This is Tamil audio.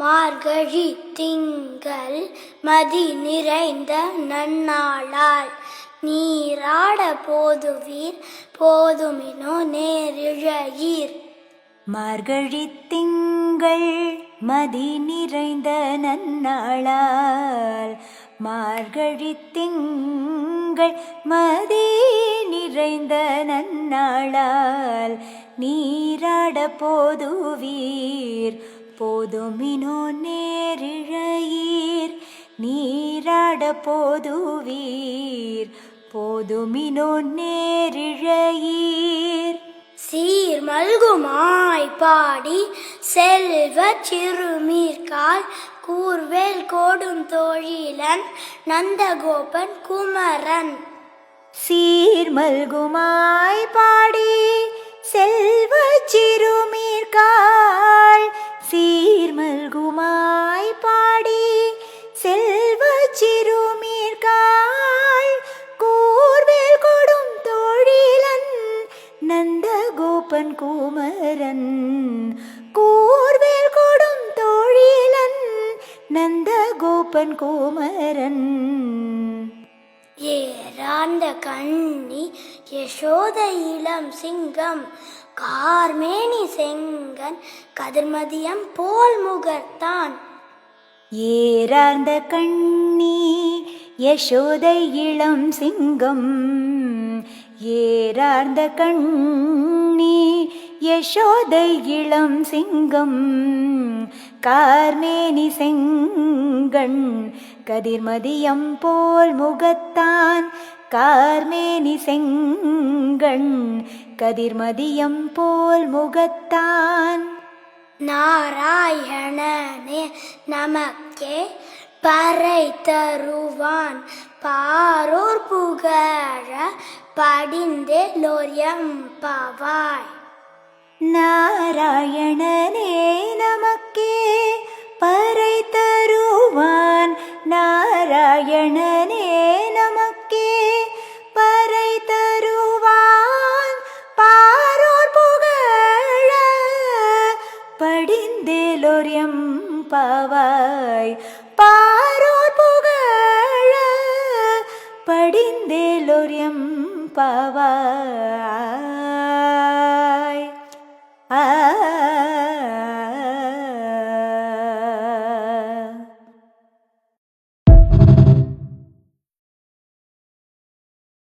மார்கழி திங்கள் மதி நிறைந்த நன்னாளால் நீராட போதுவீர் போதுமினோ நேரிழையீர். மார்கழி திங்கள் மதி நிறைந்த நன்னாளால் மார்கழி திங்கள் மதி நிறைந்த நன்னாளால் நீராட போதுவீர் போதுமினோ நேரிழையீர். நீராட போதுவீர் போதுமினோ நேரிழையீர். சீர் மல்குமாய் பாடி செல்வ சிறுமீர்கால் கூர்வேல் கோடும் தோழிலன் நந்தகோபன் குமரன். சீர் மல்குமாய் பாடி செல்வ சிறுமீர்காள் சீர் மல்குமாய் பாடி செல்வ சிறுமீர்காள் கூர்வேல் கொடும் தோழிலன் நந்தகோபன் குமரன். கூர்வேல் கொடும் தோழிலன் நந்தகோபன் குமரன். ஏராந்த கண்ணி யசோத இளம் சிங்கம் கார்மேனி செங்கன் கதிர்மதியம் போல் முகத்தான். ஏரார்ந்த கண்ணி யசோதை இளம் சிங்கம் ஏரார்ந்த கண்ணி யசோதை இளம் சிங்கம் கார்மேனி செங்கண் கதிர்மதியம் போல் முகத்தான். கார்மேனி செங்கண் கதிர்மதியம் போல் முகத்தான். நாராயணனே நமக்கே பறை தருவான் பாரோர் புகழ படிந்தெல்லோர்யம்பவாய். நாராயணனே நமக்கே பறை தருவான் நாராயணனே நமக்கே பறை தருவான் பாரோர் புகழ படிந்தெல்லோர்யம்பவாய். பாரோர் புகழ படிந்தெல்லோர்யம்பவாய்.